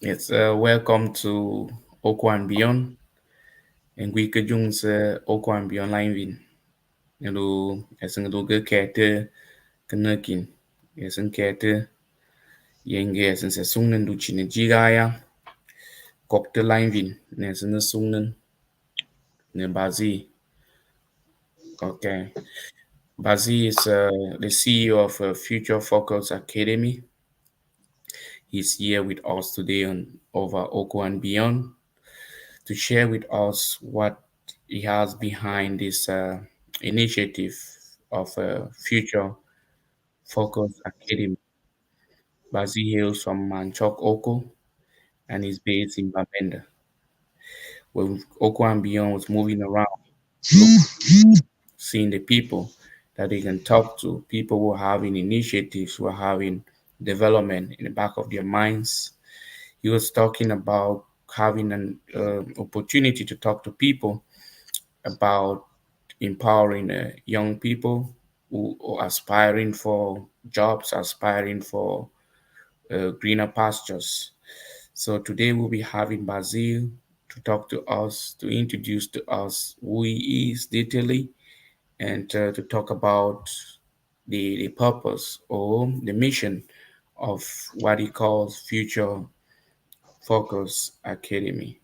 It's welcome to Oko and Beyond, and we could use Oko and Beyond line win. As in do good cat, Kanakin, yes, and cat, Yang, yes, and Sasunan do Chinajigaya, cocktail line win, yes, and the Sunan, Nebazi. Okay. Bazi is the CEO of Future Focus Academy. He's here with us today on over Oko and Beyond to share with us what he has behind this initiative of Future Focus Academy. Bazi hails from Manchok Oko and is based in Bamenda. When Oko and Beyond was moving around, look, seeing the people that they can talk to, people who are having initiatives, who are having development in the back of their minds. He was talking about having an opportunity to talk to people about empowering young people who are aspiring for jobs, aspiring for greener pastures. So today we'll be having Basil to talk to us, to introduce to us who he is detailedly, and to talk about the purpose or the mission of what he calls Future Focus Academy.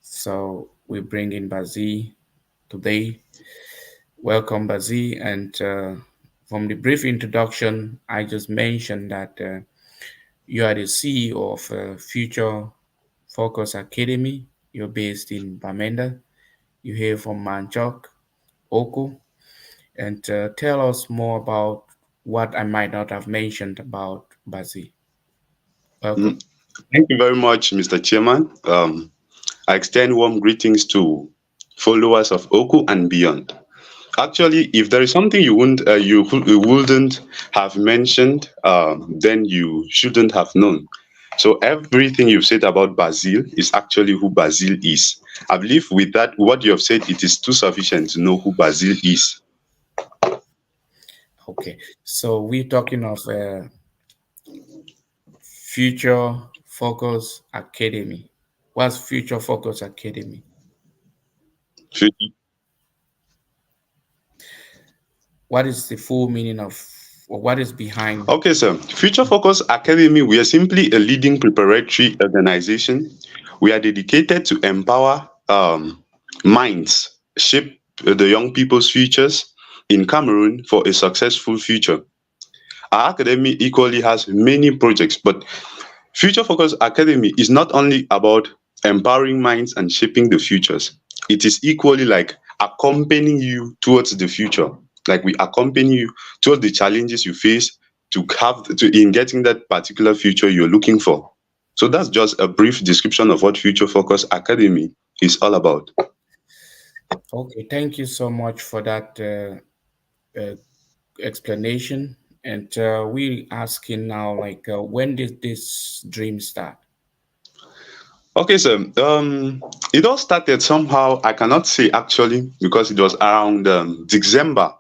So we bring in Basil today. Welcome, Bazi. And from the brief introduction, I just mentioned that you are the CEO of Future Focus Academy. You're based in Bamenda. You hail from Manchok, Oko. And tell us more about what I might not have mentioned about Bazi. Welcome. Mm, Thank you very much, Mr. Chairman. I extend warm greetings to followers of Oku and beyond. Actually, if there is something you wouldn't have mentioned, then you shouldn't have known. So everything you've said about Basil is actually who Basil is. I believe with that, what you have said, it is too sufficient to know who Basil is. Okay. So we're talking of Future Focus Academy. What's Future Focus Academy? What is the full meaning of, or what is behind? Okay, sir. Future Focus Academy, we are simply a leading preparatory organization. We are dedicated to empower minds, shape the young people's futures in Cameroon for a successful future. Our academy equally has many projects, but Future Focus Academy is not only about empowering minds and shaping the futures, it is equally like accompanying you towards the future. Like we accompany you towards the challenges you face to have to in getting that particular future you're looking for. So that's just a brief description of what Future Focus Academy is all about. Okay, thank you so much for that explanation. And we asking now, like, when did this dream start? Okay, so it all started somehow. I cannot say actually because it was around December.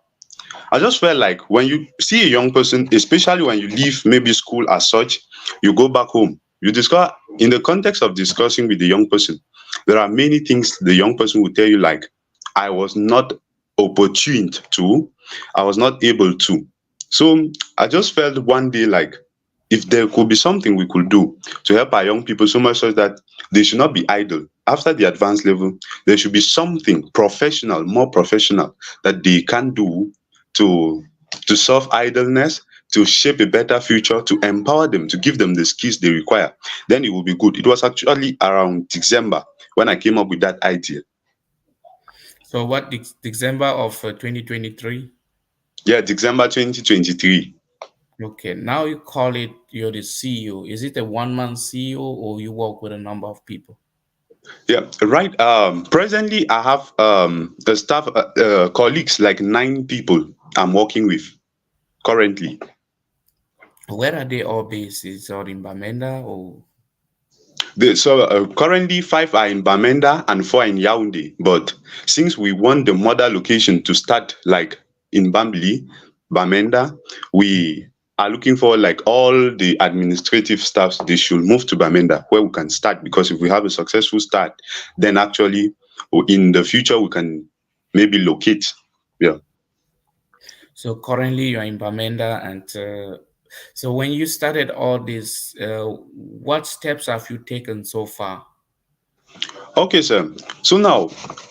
I just felt like when you see a young person, especially when you leave maybe school as such, you go back home. You discover in the context of discussing with the young person, there are many things the young person will tell you like, I was not opportuned to, I was not able to. So I just felt one day like if there could be something we could do to help our young people so much so that they should not be idle. After the advanced level, there should be something professional, more professional that they can do to solve idleness, to shape a better future, to empower them, to give them the skills they require. Then it will be good. It was actually around December when I came up with that idea. So, what December of 2023? Yeah, December 2023. Okay, now you call it you're the CEO. Is it a one-man CEO or you work with a number of people? Yeah, right. Presently, I have a staff colleagues like 9 people I'm working with currently. Where are they all based? Is it all in Bamenda or Currently 5 are in Bamenda and 4 in Yaoundé. But since we want the mother location to start like in Bambili, Bamenda, we are looking for like all the administrative staffs, they should move to Bamenda where we can start, because if we have a successful start, then actually in the future we can maybe locate. Yeah. So currently you're in Bamenda, and so when you started all this, what steps have you taken so far? Okay, sir. So now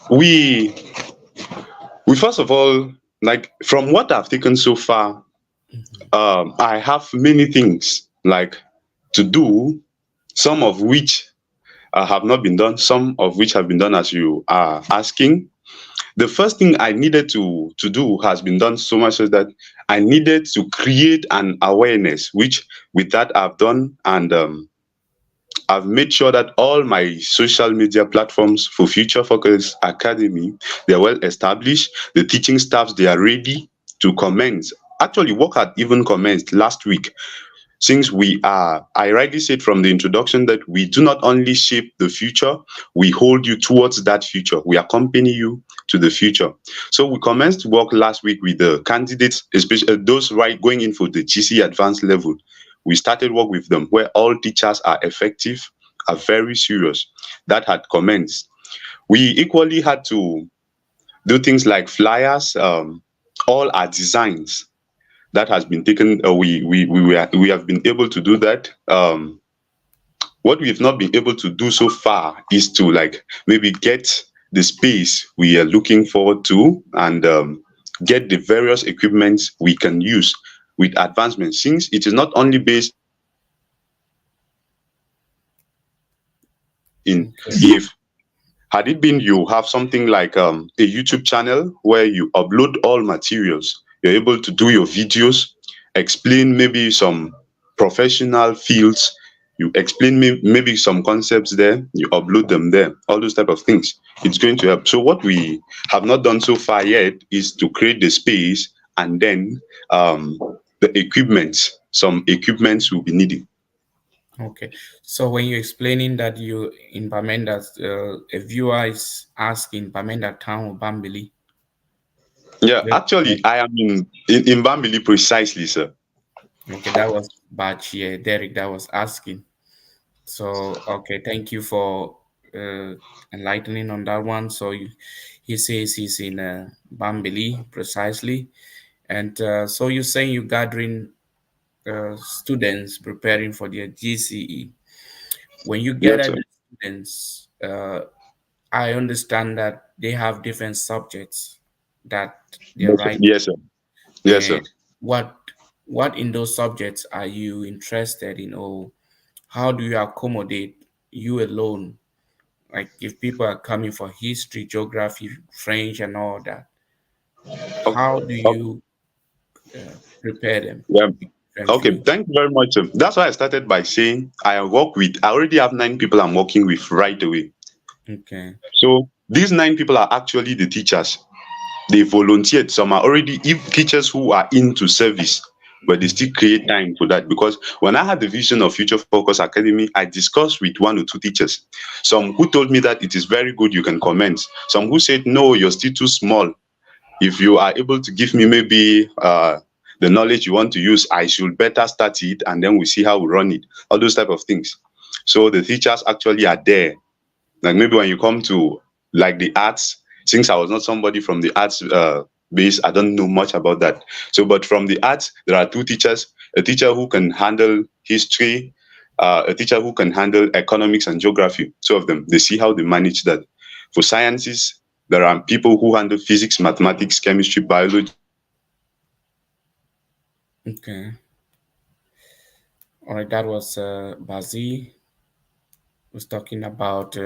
we we first of all, like from what I've taken so far, Mhm. I have many things like to do, some of which have not been done, some of which have been done as you are asking. The first thing I needed to do has been done, so much so that I needed to create an awareness, which with that I've done, and I've made sure that all my social media platforms for Future Focus Academy, they are well established. The teaching staffs, they are ready to commence. Actually, work had even commenced last week, since we are, I rightly said from the introduction that we do not only shape the future, we hold you towards that future. We accompany you to the future. So we commenced work last week with the candidates, especially those right going in for the GC advanced level. We started work with them where all teachers are effective, are very serious. That had commenced. We equally had to do things like flyers, all our designs that has been taken. We have been able to do that. What we've not been able to do so far is to like maybe get the space we are looking forward to, and get the various equipments we can use with advancement, since it is not only based in Okay. if had it been you have something like a YouTube channel where you upload all materials, you're able to do your videos, explain maybe some professional fields, you explain maybe some concepts there, you upload them there, all those type of things. It's going to help. So what we have not done so far yet is to create the space, and then the equipment, some equipments will be needed. Okay. So when you're explaining that you in Bamenda, a viewer is asking Bamenda town or Bambili. Yeah, Just actually, like- I am in Bambili precisely, sir. Okay, that was Batch, yeah, Derek that was asking. So okay, thank you for uh, enlightening on that one. So he says he's in Bambili precisely, and so you're saying you're gathering students preparing for their GCE. When you Yes, gather sir. the students, I understand that they have different subjects that they're Yes, sir. writing. Yes, sir. Yes, And sir. what what in those subjects are you interested in, or how do you accommodate you alone? Like if people are coming for history, geography, French, and all that, Okay. how do Okay. you prepare them Yeah. in different Okay. fields? Thank you very much, sir. That's why I started by saying I already have 9 people I'm working with right away. Okay. So these 9 people are actually the teachers. They volunteered. Some are already teachers who are into service, but they Mhm. still create time for that. Because when I had the vision of Future Focus Academy, I discussed with 1 or 2 teachers. Some who told me that it is very good, you can comment. Some who said, no, you're still too small. If you are able to give me maybe the knowledge you want to use, I should better start it, and then we see how we run it. All those type of things. So the teachers actually are there. Like maybe when you come to like the arts, since I was not somebody from the arts base, I don't know much about that. So, but from the arts, there are 2 teachers: a teacher who can handle history, a teacher who can handle economics and geography. 2 of them. They see how they manage that. For sciences, there are people who handle physics, mathematics, chemistry, biology. Okay. All right. That was Bazi was talking about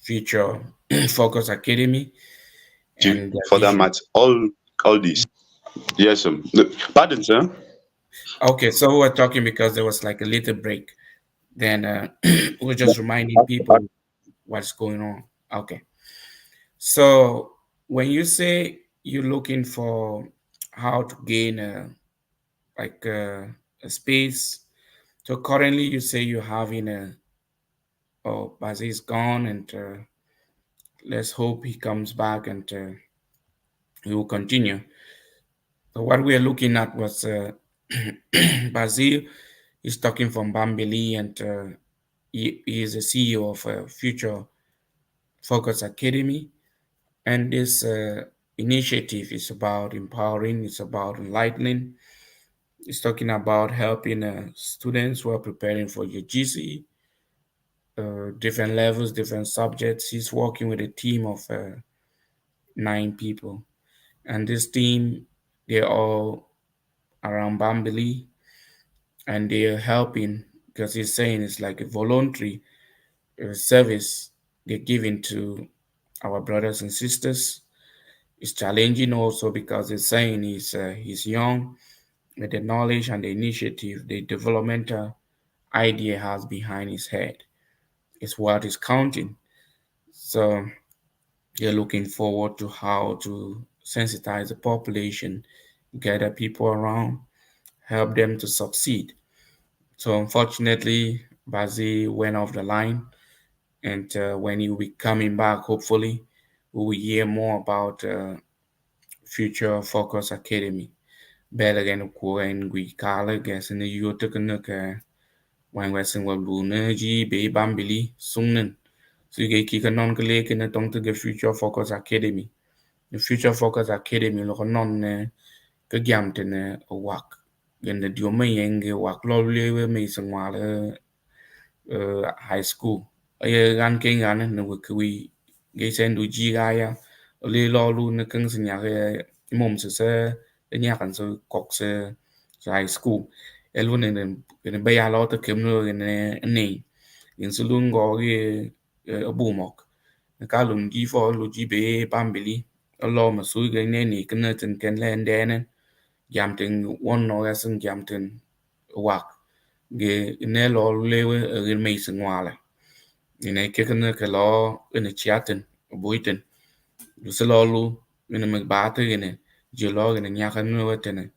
Future Focus Academy and their For that vision. matter, all this. Yes, pardon, sir. Okay, so we're talking because there was like a little break. Then we're just reminding people what's going on. Okay, so when you say you're looking for how to gain like a space, so currently you say you're having a oh Bazi is gone, and let's hope he comes back and he will continue. So what we are looking at was Basil is talking from Bambili, and he is the CEO of Future Focus Academy. And this initiative is about empowering, it's about enlightening, it's talking about helping students who are preparing for UGC, different levels, different subjects. He's working with a team of 9 people. And this team, they're all around Bambili, and they're helping because he's saying it's like a voluntary service they're giving to our brothers and sisters. It's challenging also because he's saying he's young, with the knowledge and the initiative, the developmental idea has behind his head. It's what is counting. So they're looking forward to how to sensitize the population, gather people around, help them to succeed. So unfortunately, Bazi went off the line, and when he will be coming back, hopefully, we will hear more about Future Focus Academy. Better than Kuan Gui Kala, guess in the Yotakanaka, when Western Wabunaji, Bay Bambili, Sungnan. So you get a non lake in the Tongue the Future Focus Academy. The Future Focus Academy, look non cái giảm trên wak gần the điều mấy anh cái wak lo live mấy sinh hoạt high school ay gan cái gan nó cái cái sen du ji ga ya le lo lu nó cưng sinh nhạc cái mồm sơ cái nhạc ăn sơ cọc sơ high school el luôn nên bây giờ lo tới kiếm nữa cái này những sự luôn có cái bù mọc cái luôn ji for lu ji be bambili lo mà suy cái này nè cái nơi trên cái lên đen jamten one no gasen jamten wak ge ne lo lewe ge me singwala ine ke kana ke lo ine chiaten buiten du se lo lu ine me bate ine je lo ine nya kan no wetene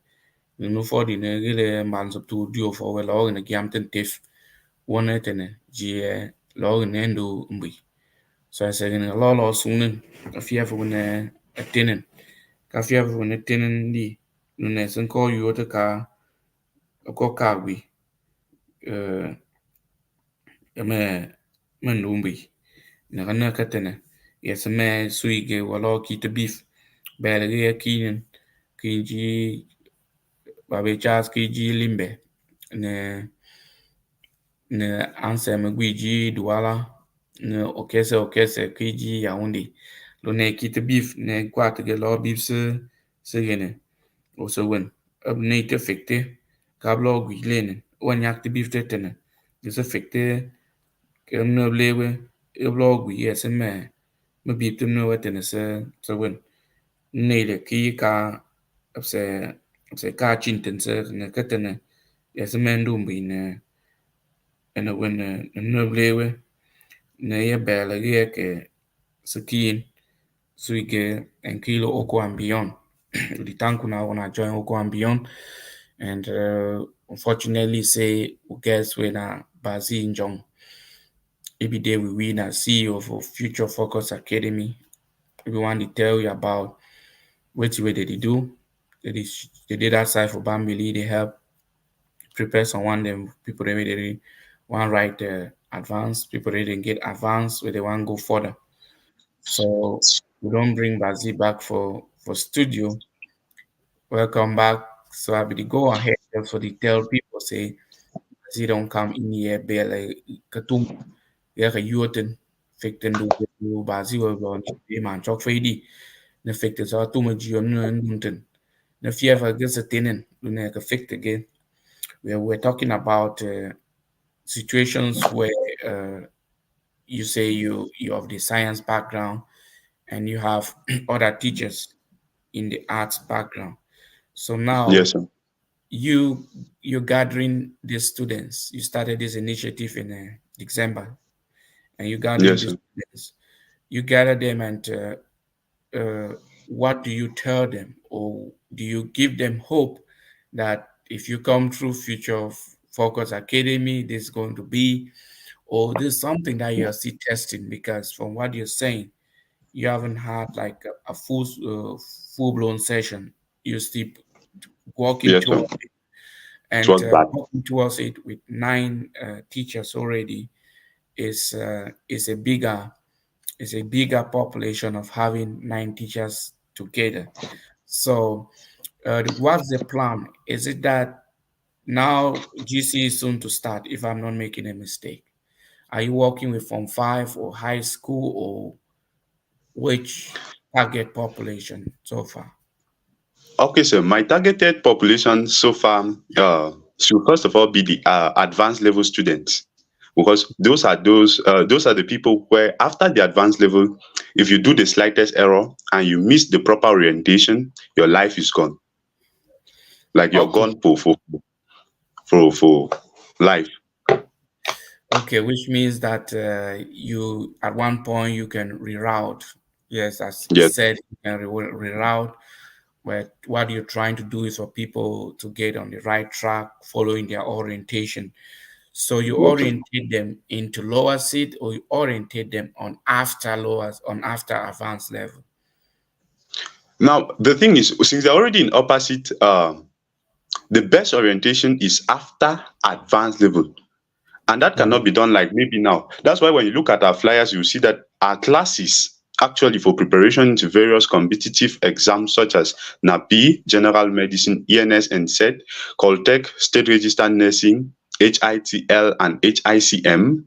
no fo di ne ge le man sub tu dio fo we lo ine jamten tif wona tene je lo ine ndu mbi so se ine lo sunen afia fo ne atenen ka fia fo ne tenen di no ne sen ko yu te ka ko kagwi eh me men lumbi na kana katene yes me suige walo ki te beef bele ge kinen ki ji babe chas ki ji limbe ne ne anse me gwi ji duala ne okese ki ji yaundi lo ne ki te beef ne kwat ge lo beef se gene o se wen ab ne te fikte kablo gwi lenen wan yak te beef te tene se fikte kem no lewe e blog wi yes me bip tum no weten se wen ne le ki ka se se ka chin ten se ne ka ten yes men dum bi ne ene wen no lewe ne ye bele ye ke skin suike en kilo oko and beyond di tanku na wana join oko and beyond and unfortunately say guess when bazi injong every day we win as CEO for Future Focus Academy. We want to tell you about what way they do. They did that side for Bambili. They help prepare someone them people they really want write advanced people they didn't get advanced where they want to go further. So we don't bring Bazi back for studio. Welcome back. So I will go ahead just for the tell people say Bazi don't come in here barely katung ya ka yuotin fikten du Bazi will be man chok fadi na fikte sa tu ma jion na nunten na fieva gets a tinen luna ka fikt again. We're talking about situations where you say you have the science background and you have other teachers in the arts background. So now Yes, sir. you you're gathering these students. You started this initiative in December, and you're gathering Yes, these sir. students. You gather them, and what do you tell them, or do you give them hope that if you come through Future Focus Academy, this is going to be, or this is something that you're still testing? Because from what you're saying, you haven't had like a full blown session. You're still walking Yes, sir. toward it. It and was bad. working towards it with nine teachers already is a bigger population of having nine teachers together. So, what's the plan? Is it that now GC is soon to start, if I'm not making a mistake? Are you working with Form 5 or high school, or which target population so far? Okay, so my targeted population so far should first of all be the advanced level students, because those are the people where after the advanced level, if you do the slightest error and you miss the proper orientation, your life is gone. Like you're Okay, gone for life. okay, which means that you at one point you can reroute. Yes, as you Yes, said, you can reroute. Where what you're trying to do is for people to get on the right track, following their orientation. So you yes. orientate them into lower seed, or you orientate them on after advanced level. Now the thing is, since they're already in opposite, the best orientation is after advanced level. And that Mm. cannot be done like maybe now. That's why when you look at our flyers, you see that our classes actually for preparation to various competitive exams such as NAPI, General Medicine, ENS and SET, Coltech, State Registered Nursing, HITL and HICM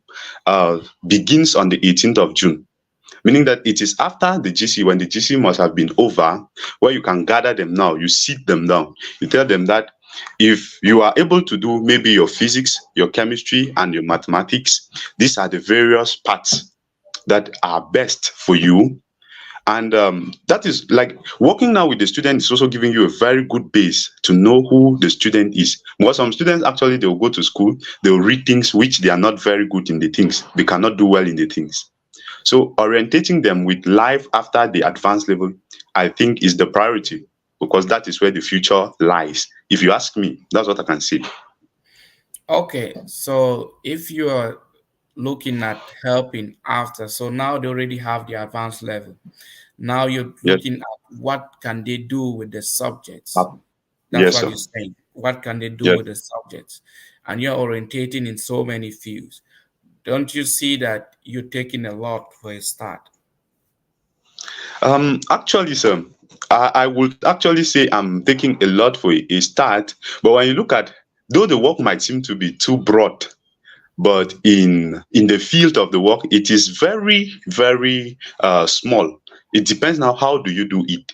begins on the 18th of June. Meaning that it is after the GC, when the GC must have been over, where you can gather them now. You sit them down. You tell them that if you are able to do maybe your physics, your chemistry, and your mathematics, these are the various parts that are best for you. And that is like working now with the student is also giving you a very good base to know who the student is. Because some students actually they will go to school, they will read things which they are not very good in the things. They cannot do well in the things. So orientating them with life after the advanced level, I think, is the priority, because that is where the future lies. If you ask me, that's what I can say. Okay, so if you are looking at helping after, so now they already have the advanced level. Now you're Yes, looking at what can they do with the subjects. uh, That's yes, what sir. you're saying. What can they do Yes. with the subjects? And you're orientating in so many fields. Don't you see that you're taking a lot for a start? Actually, sir, I would actually say I'm taking a lot for a start. But when you look at, though the work might seem to be too broad, but in the field of the work, it is very, very small. It depends now how do you do it.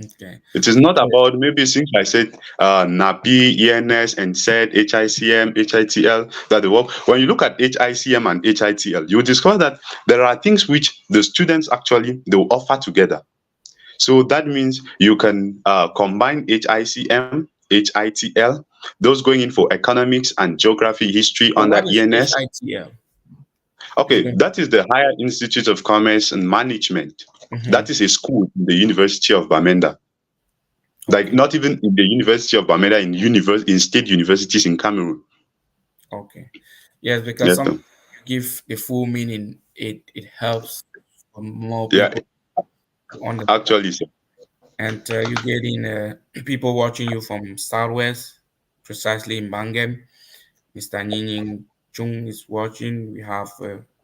Okay. It is not Yes. about maybe since I said NAPI, ENS, and said HICM, HITL, that the work. When you look at HICM and HITL, you will discover that there are things which the students actually they will offer together. So that means you can combine HICM, HITL, those going in for economics and geography, history So under what is ENS. HITL? If you Okay, can. that is the Higher Institute of Commerce and Management. That Mhm. is a school in the University of Bamenda. Like Okay. not even in the University of Bamenda, in state universities in Cameroon. Okay. Yes, because Yes, some sir. you give the full meaning, it helps for more Yeah, people to understand. actually, sir. And you're getting people watching you from Southwest, precisely in Bangem. Mr. Nining Chung is watching. We have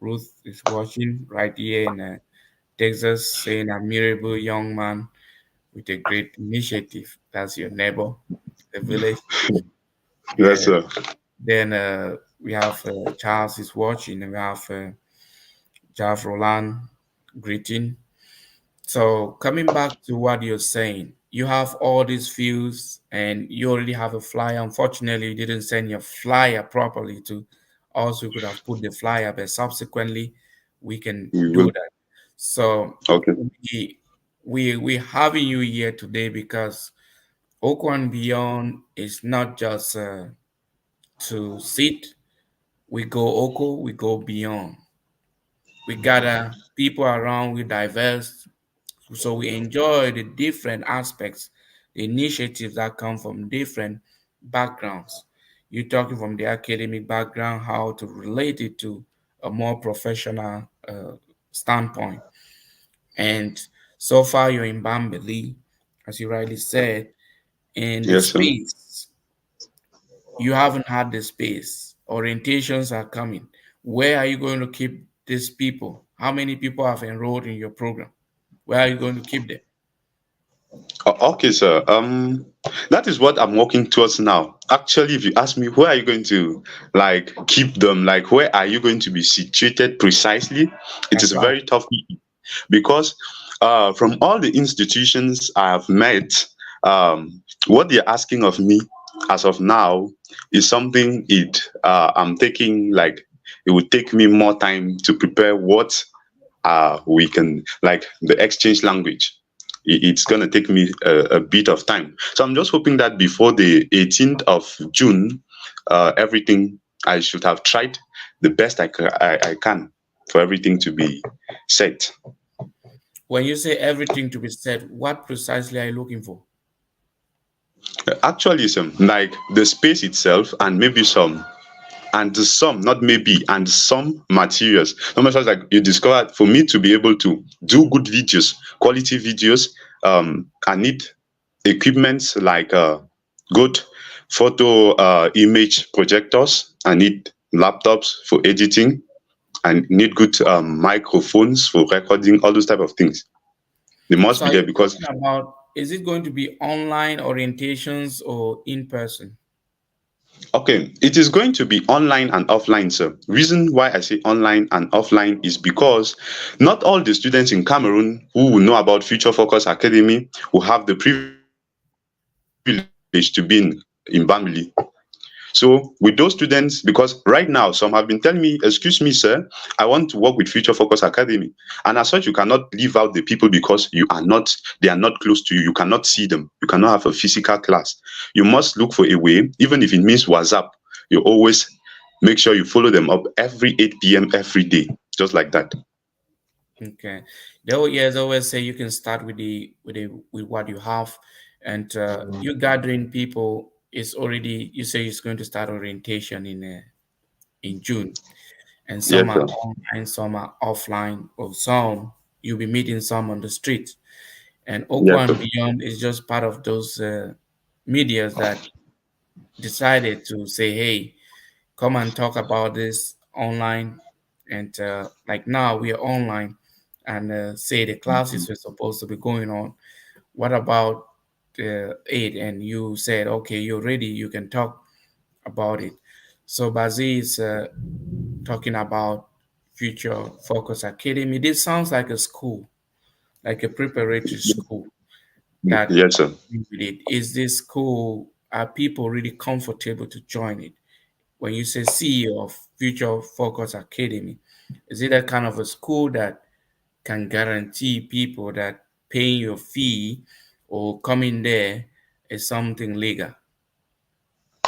Ruth is watching right here in Texas, saying admirable young man with a great initiative. That's your neighbor, the village. Yes, Yeah. sir. Then we have Charles is watching, and we have Jav Roland greeting. So coming back to what you're saying, you have all these views and you already have a flyer. Unfortunately, you didn't send your flyer properly to us. We could have put the flyer, but subsequently we can We do will. that. So Okay. we having you here today because Oko and Beyond is not just to sit. We go Oko, we go beyond. We gather people around, we diverse, so we enjoy the different aspects, the initiatives that come from different backgrounds. You're talking from the academic background, how to relate it to a more professional standpoint. And so far, you're in Bambali, as you rightly said, in the Yes, sir. space. You haven't had the space. Orientations are coming. Where are you going to keep these people? How many people have enrolled in your program? Where are you going to keep them? Okay, sir. That is what I'm working towards now. Actually, if you ask me, where are you going to like keep them? Like, where are you going to be situated precisely? It is a Exactly. very tough issue because from all the institutions I have met, what they're asking of me as of now is something I'm taking like it would take me more time to prepare what we can like the exchange language. It's going to take me a bit of time, so I'm just hoping that before the 18th of June, everything I should have tried the best I can for everything to be set. When you say everything to be said, what precisely are you looking for? Actually, some like the space itself and maybe some, not maybe, and some materials. No matter like you discovered, for me to be able to do good videos, quality videos, I need equipments like good photo image projectors. I need laptops for editing. I need good microphones for recording, all those type of things. They must So be are there you because talking about, is it going to be online orientations or in person? okay, it is going to be online and offline, sir. Reason why I say online and offline is because not all the students in Cameroon who will know about Future Focus Academy will have the privilege to be in Bambili. So with those students, because right now some have been telling me, excuse me, sir, I want to work with Future Focus Academy. And as such, you cannot leave out the people because they are not close to you. You cannot see them. You cannot have a physical class. You must look for a way, even if it means WhatsApp. You always make sure you follow them up every 8 p.m. every day, just like that. Okay. They always always say you can start with with what you have, and you gathering people is already. You say it's going to start orientation in June, and some Yes, are sir. online, some are offline, or some you'll be meeting some on the street. And Oko Yes, and sir. Beyond is just part of those medias that decided to say, hey, come and talk about this online. And like now we are online and say the classes were supposed to be going on. What about it? And you said, okay, you're ready, you can talk about it. So Bazi is talking about Future Focus Academy. This sounds like a school, like a preparatory school that Yes, sir. with it. Is this school, are people really comfortable to join it? When you say CEO of Future Focus Academy, is it a kind of a school that can guarantee people that paying your fee or coming there is something legal?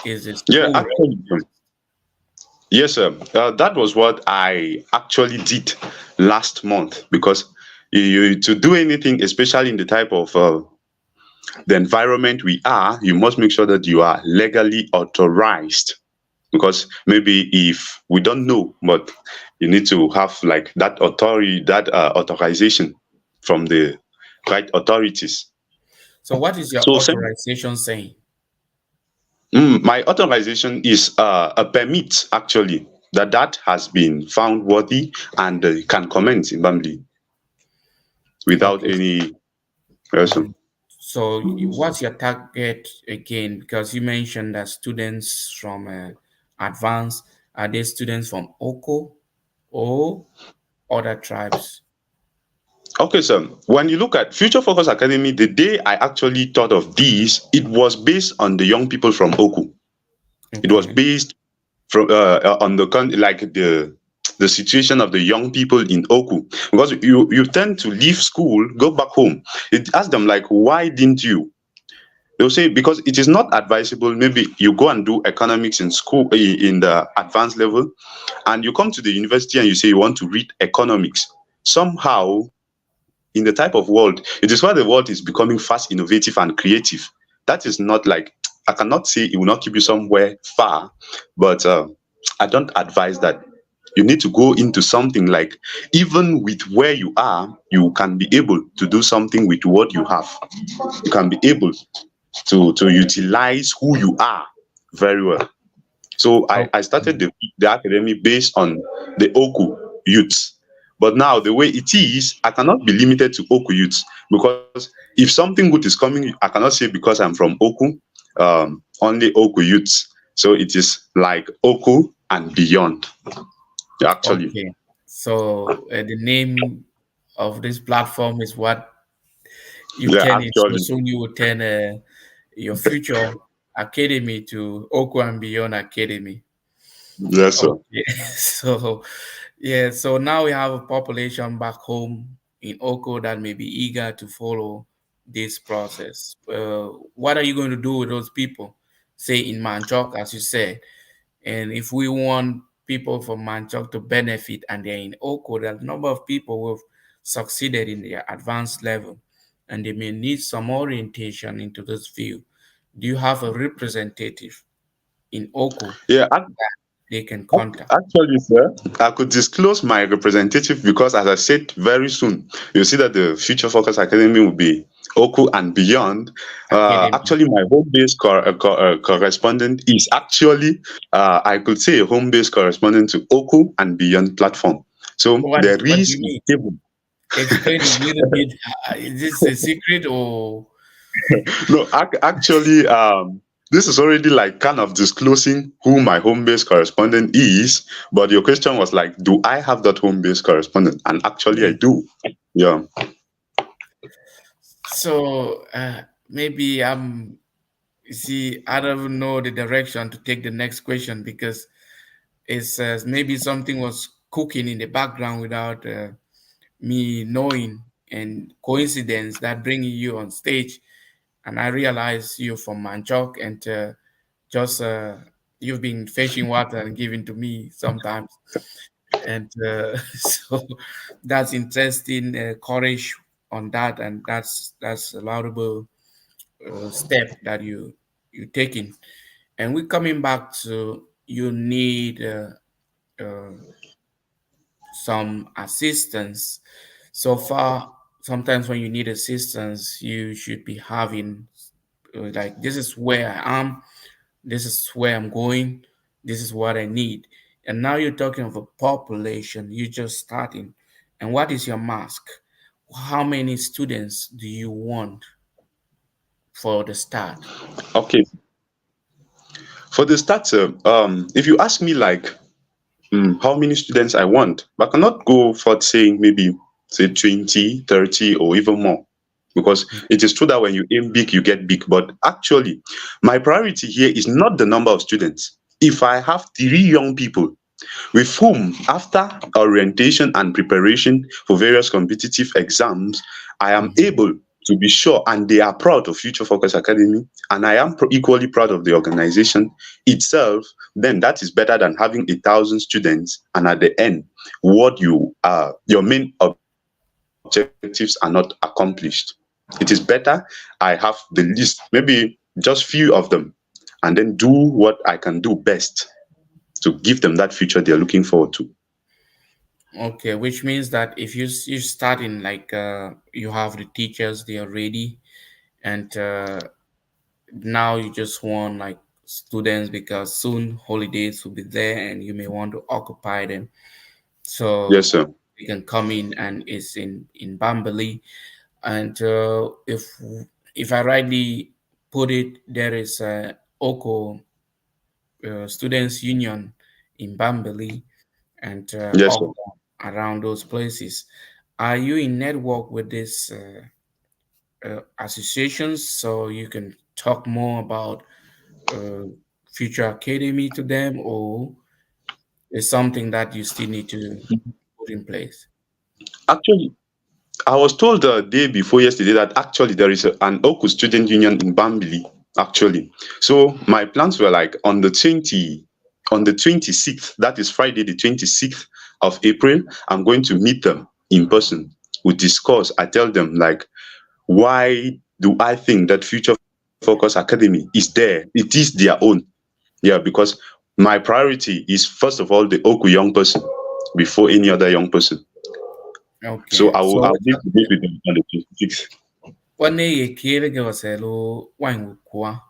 Is the Yeah, school actually. recognized? Yes, sir. That was what I actually did last month because to do anything, especially in the type of the environment we are, you must make sure that you are legally authorized. Because maybe if we don't know, but you need to have like that authority, that authorization from the right authorities. So what is your So, authorization saying? my authorization is a permit actually that has been found worthy and can commence in Bambly without Okay. any person. So what's your target again? Because you mentioned that students from advanced, are they students from Oko or other tribes? Okay, so when you look at Future Focus Academy, the day I actually thought of this, it was based on the young people from Oku. It was Okay. based from on like the situation of the young people in Oku, because you tend to leave school, go back home. It ask them like, why didn't you? They'll say because it is not advisable. Maybe you go and do economics in school in the advanced level, and you come to the university and you say you want to read economics. Somehow, in the type of world, it is why the world is becoming fast, innovative, and creative. That is not like I cannot say it will not keep you somewhere far, but I don't advise that. You need to go into something like even with where you are, you can be able to do something with what you have. You can be able to utilize who you are very well. So I Okay. started the academy based on the Oku youths. But now the way it is, I cannot be limited to Oku youths because if something good is coming, I cannot say because I'm from Oku, only Oku youths. So it is like Oku and beyond, actually. Okay. So the name of this platform is what you Yeah, turn it. So actually. soon you will turn your future academy to Oko and Beyond Academy. Yes, sir. Okay. So yeah. So now we have a population back home in Oko that may be eager to follow this process. What are you going to do with those people? Say in Manchok, as you said. And if we want people from Manchok to benefit and they're in Oko, there are a number of people who have succeeded in their advanced level and they may need some orientation into this field. Do you have a representative in Oko Yeah, that they can contact? actually, sir, I could disclose my representative because, as I said, very soon you'll see that the Future Focus Academy will be Oku and beyond. Academy. Actually, my home base correspondent is actually, I could say, a home base correspondent to Oku and beyond platform. So there What do is you a mean? table. Explain a little bit. Is this a secret or No, actually, this is already like kind of disclosing who my home base correspondent is. But your question was like, do I have that home base correspondent? And actually, I yeah? do. Yeah. So maybe you see, I don't know the direction to take the next question because it's maybe something was cooking in the background without me knowing, and coincidence that bringing you on stage, and I realize you're from Manchok, and just you've been fetching water and giving to me sometimes, and so that's interesting courage on that, and that's a laudable step that you taking. And we're coming back to you need uh, some assistance. So far, sometimes when you need assistance, you should be having like, this is where I am, this is where I'm going, this is what I need. And now you're talking of a population, you're just starting. And what is your mask? How many students do you want for the start? Okay. For the starter, if you ask me like how many students I want, I cannot go for saying maybe say 20, 30, or even more. Because it is true that when you aim big, you get big. But actually, my priority here is not the number of students. If I have 3 young people with whom, after orientation and preparation for various competitive exams, I am Mhm. able to be sure and they are proud of Future Focus Academy, and I am equally proud of the organization itself, then that is better than having 1,000 students and at the end, what your main objectives are not accomplished. It is better I have the least, maybe just few of them, and then do what I can do best to give them that future they are looking forward to. Okay, which means that if you start in like you have the teachers, they are ready, and now you just want like students because soon holidays will be there and you may want to occupy them. Yes, So sir. you can come in and it's in Bambali, and if I rightly put it, there is a Oko Students Union in Bambali and Yes, sir. all around those places. Are you in network with these associations so you can talk more about uh, future academy to them, or is something that you still need to put in place? Actually, I was told the day before yesterday that actually there is an Oku student union in Bambili. Actually, so my plans were like on the 26th. That is Friday, the 26th of April. I'm going to meet them in person. We discuss. I tell them like, why do I think that Future Focus Academy is there? It is their own. Yeah, because my priority is first of all the Oku young person before any other young person. So Okay, I will so I will need to meet with them on the 26th. what ye kere ge waselo wang kwa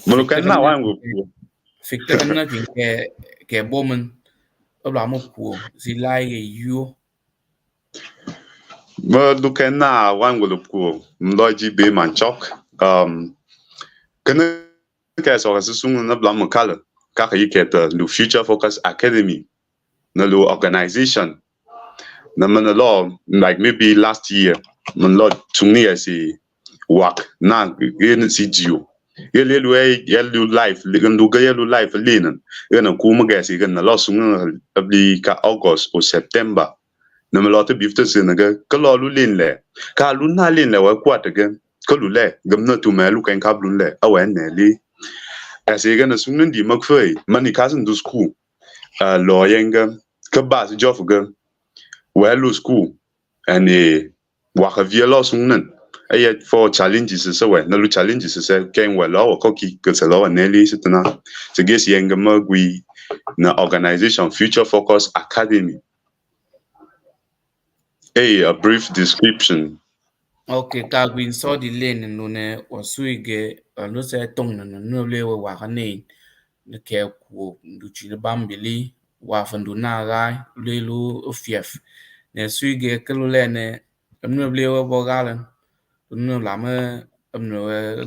But can fikra now na I'm with you. Fikte kan na kin ke bomen abla mo kuo si lai ge yu. Mà lúc cái na wan wo ko mlo ji be man chok kana ka so ka sung na blam kala ka ka yike lu Future Focus Academy na lu organization na man law like maybe last year man law tungni asi work na yen si jiu ye lu ye lu life le gan lu ga ye lu life le nan ye na ku ma ga si gan na law sung na abli ka August o September na me lo te bifte se na ga ka lo lu lin le ka lu na lin le wa kwa te ga ka lu le gam na tu me lu kan ka lu le a wa ne li as ye ga na sung nan di mak fei mani ka san du school lo yen ga ka ba se jof ga wa lu school and wa ka vie lo sung nan ay for challenges se wa na lu challenges se ken wa lo ko ki ka se lo ne li se tana se ge si yen ga ma gui na organization Future Focus Academy. A brief description. Okay, ka gwin so di len no ne o sui ge no se tong no no le wa ka ne ne ke ku du chi bambili wa fandu na ga le lu fief ne sui ge ke lu le ne no le wa bo galen no la me no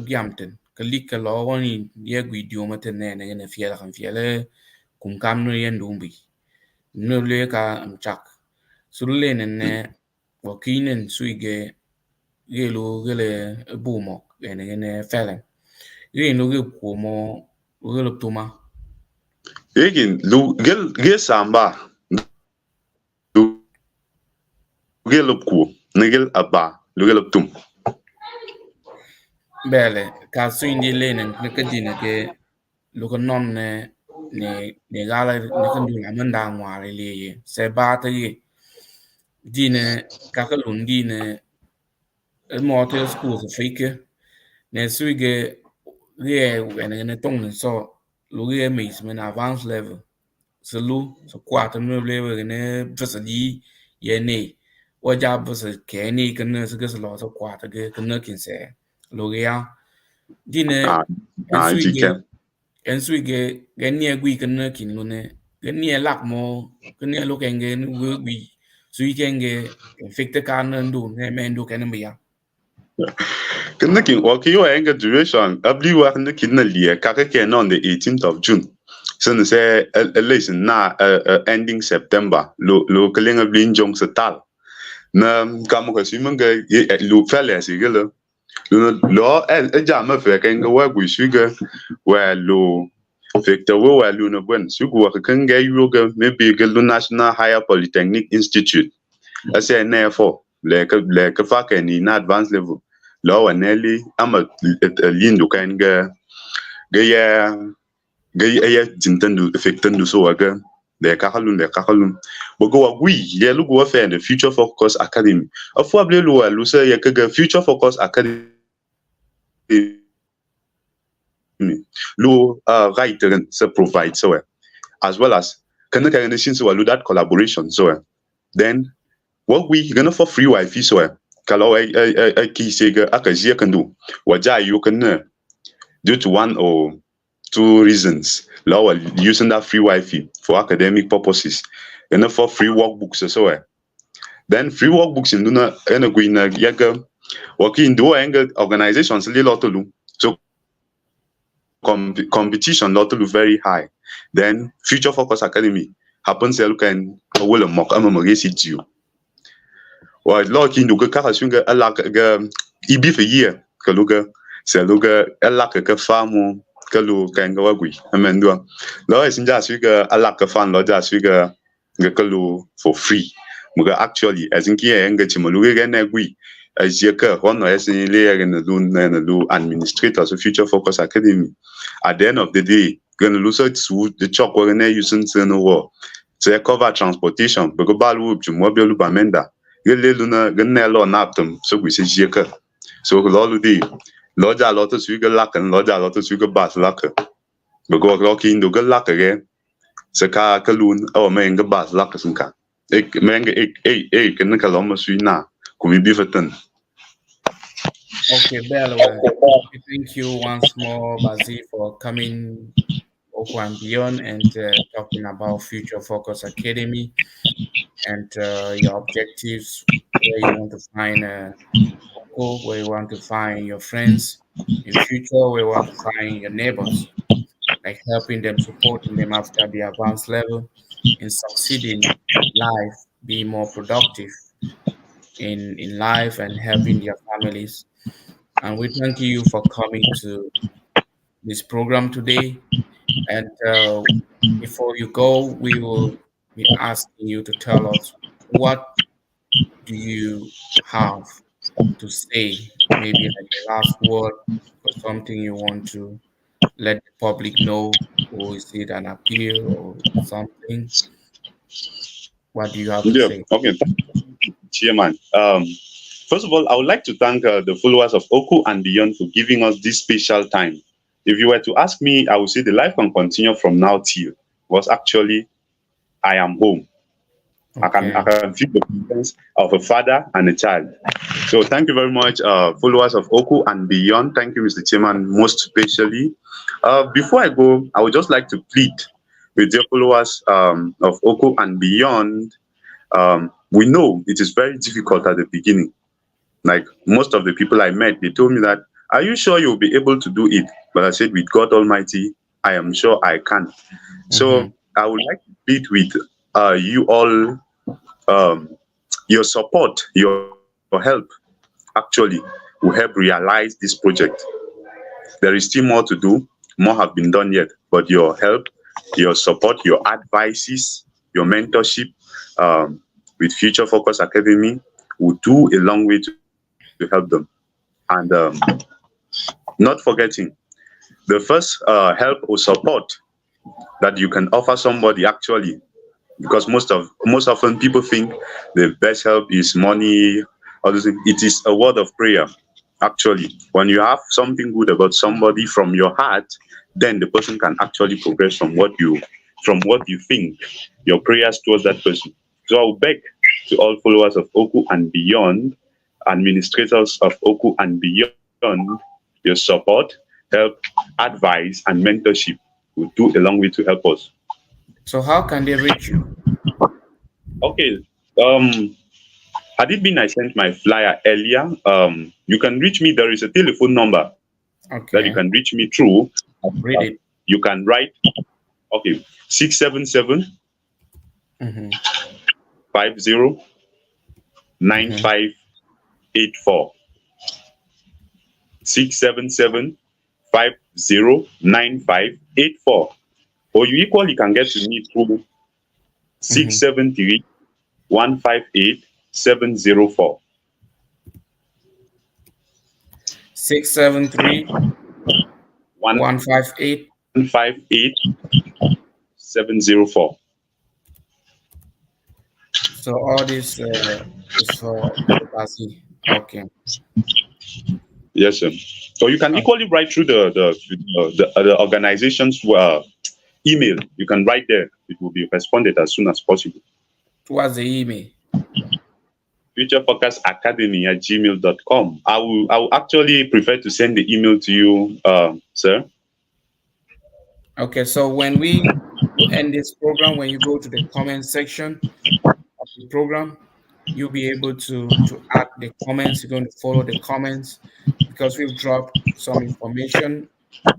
giamten ke lik ke lo woni ye gwi dio ma te ne fiel kan fiele kum kam no yen dumbi no le ka am chak su le ne wa kinen sui ge gelu gele bumo ene felen gelu ge kumo gelu tuma Egin lu gel samba lu gel ku nigel aba lu gel tum. bele ka su indi lenen ne ka dine ke lu ko non ne gala ne kan du la manda ngwale le ye se ba ta ye dine ka ka lun dine mo te school se fike ne su ge ge ene tong ne so lu ge mis men advanced level se lu se kwata no level ne fasa di ye ne wa ja fasa ke ni kan ne se ge se lo se kwata ge kan ne kin se lo ge ya dine Ah, en ah, suige jiken. en suige gen nie gwi kan ne kin lo ne gen nie lak mo kan ne lo ken ge nu gwi sui ken ge fikte kan ne ndu ne men du ken ne ya Kan nakin okay yo enga duration abli wa nakin na liye ka ka ken on the 18th of June. So ne say election na ending September lo kelenga blin jong sa tal. Na kam ko si manga lu fele si gelo. Lo jam fe ken ga wa gwi suga wa lo Victor wo wa lu no bwen sugu wa kan ga yoga maybe ga National Higher Polytechnic Institute. I say therefore like fa ken ni na advanced level lo wa nelly ama lindu kan ga ya ya jintandu effectandu so wa ga le kakalun bo go wa gwi ye lu go fa the Future Focus Academy afo able lu wa lu say ya ga Future Focus Academy lu right se provide so as well as can can so lu that collaboration so then what we gonna for free wifi so kalau ki sega akazia kan do waja you can due to one or two reasons law using that free wifi for academic purposes and for free workbooks so then free workbooks in duna ena guina yaga working do enga organizations li lotolu so competition lotolu very high then Future Focus Academy happens to look and will mock amamagesi wa lo ki ndu ka sunga ala ga ibi fe ye ka luga se luga ala ka famu ka lu ka nga wagui amendwa lo sinja suga ala ka fan lo ja suga ga lu for free muga actually as in ki nga chimoluga ga na gui as ye ka hono as in le ya na lu administrator so Future Focus Academy at the end of the day gonna lose to the chok wa na using no war so cover transportation because balu jumo bi lu bamenda gele luna genne lo naptum so gwi se jeka so lo lu di lo ja lo to su ga lak lo ja lo to su ga bas lak be go lo ki ndo ga lak ge se ka lun o me ga bas lak sun ka me ga ken ka lo ma su na ku mi bi fatan. okay bele well thank you once more Bazi for coming Oko and Beyond, and talking about Future Focus Academy and your objectives, where you want to find Oko, where you want to find your friends in future, where you want to find your neighbors, like helping them, supporting them after the advanced level in succeeding life, be more productive in life and helping their families. And we thank you for coming to this program today. And before you go, we will be asking you to tell us, what do you have to say? Maybe like a last word or something you want to let the public know, or is it an appeal or something? What do you have to Yeah. say? Okay. Thank you, Chairman. First of all, I would like to thank the followers of Oku and Beyond for giving us this special time. If you were to ask me, I would say the life can continue from now till was actually I am home. I Okay. can feel the presence of a father and a child. So thank you very much, followers of Oku and Beyond. Thank you, Mr. Chairman, most especially. Before I go, I would just like to plead with the followers of Oku and Beyond. We know it is very difficult at the beginning. Like most of the people I met, they told me that, "Are you sure you'll be able to do it?" But I said, "With God Almighty, I am sure I can." Mm-hmm. So I would like to plead with you all, um, your support, your help, actually will help realize this project. There is still more to do, more have been done yet, but your help, your support, your advices, your mentorship with Future Focus Academy will do a long way to help them. And not forgetting the first help or support that you can offer somebody actually, because most often people think the best help is money, all those things. It is a word of prayer. Actually, when you have something good about somebody from your heart, then the person can actually progress from what you think, your prayers towards that person. So I will beg to all followers of Oku and Beyond, administrators of Oku and Beyond, your support, help, advice, and mentorship will do a long way to help us. So how can they reach you? Okay. Um, had it been I sent my flyer earlier, you can reach me. There is a telephone number that you Okay. can reach me through. Read it. You can write, okay, 677 Mm-hmm. 50 Mm-hmm. 9584. 677 50 9584. Or you equally can get to me through Mm-hmm. 673 158 704. 673 158. 158 704. So all this is for Basil. Okay. Yes, sir. So you can Uh, equally write through the organization's email. You can write there. It will be responded as soon as possible. Towards the email. Futurefocusacademy at gmail.com. I will actually prefer to send the email to you, sir. Okay. So when we end this program, when you go to the comment section of the program, you'll be able to add the comments. You're going to follow the comments because we've dropped some information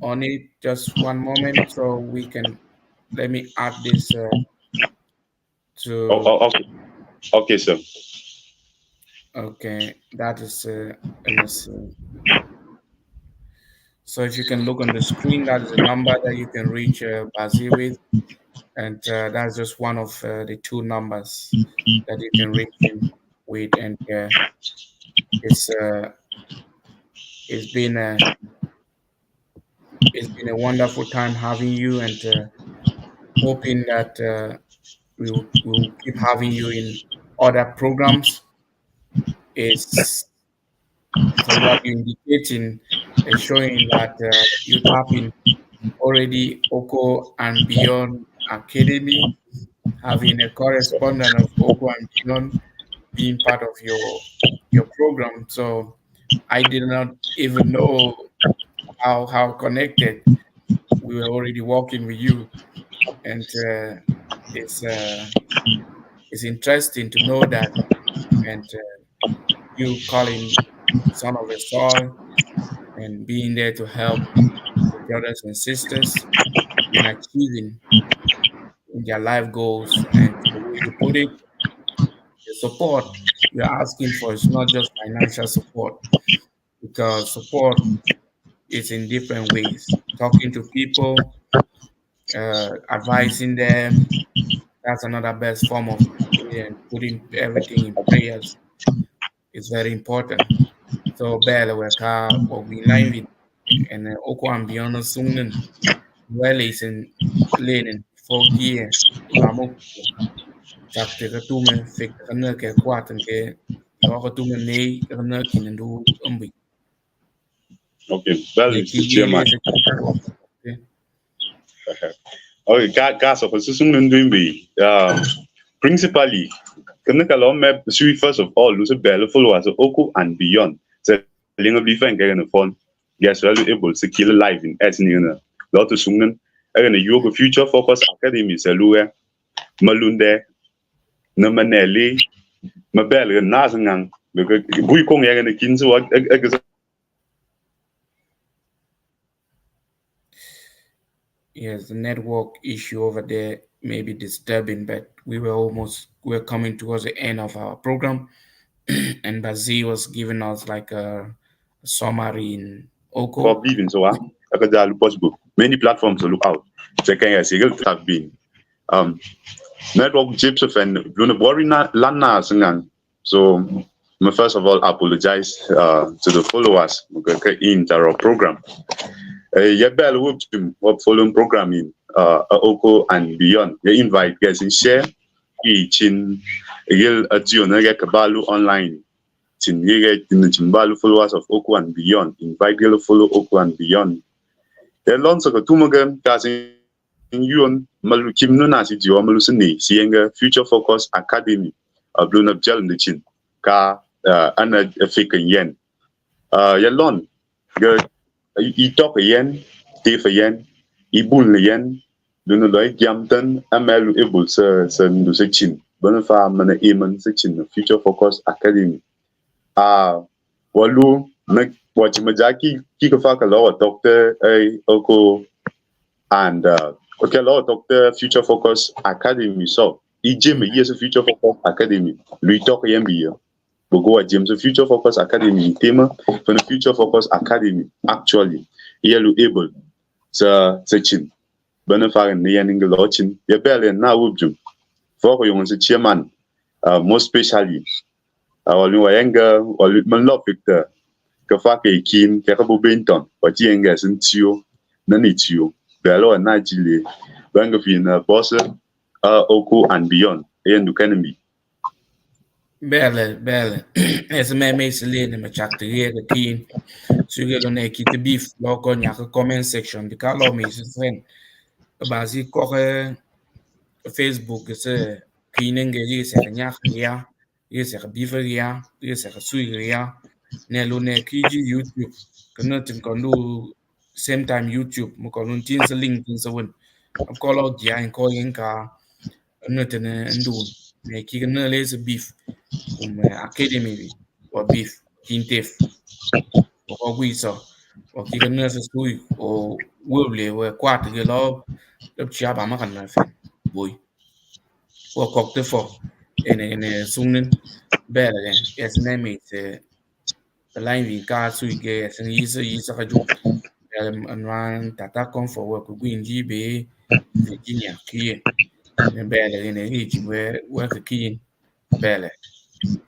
on it. Just one moment, so we can let me add this Oh, to. oh, okay. Okay, sir. Okay, that is. Let me see. So if you can look on the screen, that is a number that you can reach Basil with, and that's just one of the two numbers that you can reach him with. And it's uh, it's been a it's been a wonderful time having you, and hoping that we'll keep having you in other programs. It's from what you're indicating, showing that you tap in already Oko and Beyond Academy, having a correspondent of Oko and Beyond being part of your program. So I did not even know how connected we we were already working with you, and it's uh, it's interesting to know that, and you calling son of a soil and being there to help your brothers and sisters in achieving their life goals. And the way you put it, the support you're asking for is not just financial support, because support is in different ways. Talking to people, advising them, that's another best form of it, and putting everything in prayers is very important. So, Bella, what we line with, and Oko and beyond sungen, well, is in Lenin, for gear, Lamuk, chak te ka tume, fik ka na ke kwatan ke, lo ka tume ne, ka na kinandu umbi. Okay, well, Ne ki Mr. yeri Chairman. ese kinandu. Okay, gas of assisting doing be principally. Can I map sui first of all, lose a bell followers Oko and beyond. So, Linga be fan getting a phone. Yes, well able to kill life in Esnina. Lot of sungen. Again, a yoga future focus academy, Salua, Malunde, Namanelli, Mabel, and Nazangang. Because we come here and the kins what Yes, the network issue over there may be disturbing, but we're coming towards the end of our program, and Basil was giving us like a summary in for Oko. believing so. Possible. Many platforms to look out. Second, yes, it have been. Um, Network Joseph and Luna Borina Lana Singan. So, first of all, apologize to the followers in our program. Yabel Wupim, what following programming, Oko and beyond. You invite guys and share each in Yel Adjuna Yakabalu online. Chin Yega in the Chimbalu followers of Oko and beyond. Invite you to follow Oko and beyond. There are lots of Tumagam, yun malukim no na si jiwa malusini siyenga Future Focus Academy blue up gel the chin ka ana fikan yen yalon ga I talk yen te fa yen I bul yen dunu loy jamtan amelu able sa ndu sa chin bana fa mana eman sa chin Future Focus Academy walu na wachi majaki kika fa ka lawa doctor ay oko and okay, a lot of the Future Focus Academy. So, EJM is a Future Focus Academy. We talk MBA. We go at James Future Focus Academy. Tema for the Future Focus Academy. Actually, here you able to searching. Benefit the ending the launching. Your belly and now would you for you as a chairman. Most especially, our new anger or love Victor. Kafaka Kin, Kakabu Benton, or Jianga Sintio, Nanitio. Bello and Nigeria, Bangafin, Bossa, Oko, and beyond, and Dukanami. Belle, as a man makes a lane in my chat to hear the keen, so you're gonna keep the beef, log on your comment section, the color me, friend. Basi koke Facebook is a keening a yes, a yak, yes, a beaver, yes, a sweet, Nelune Kiji YouTube, cannot can do same time YouTube, Mokolun Tins a link in the win. I'm call out the and calling car, nothing and do. Make you lazy beef, academy or beef, kintef, or we saw, or kick a nurse's week, or will be where quite a love, the chaba makan my friend, boy, or cock the for, and soon better than as name it. Line vi ka sui ge sen yi sa ka juk an ran tata kon for work ku in ji be Virginia ki ne bele ne hi ji we ka ki bele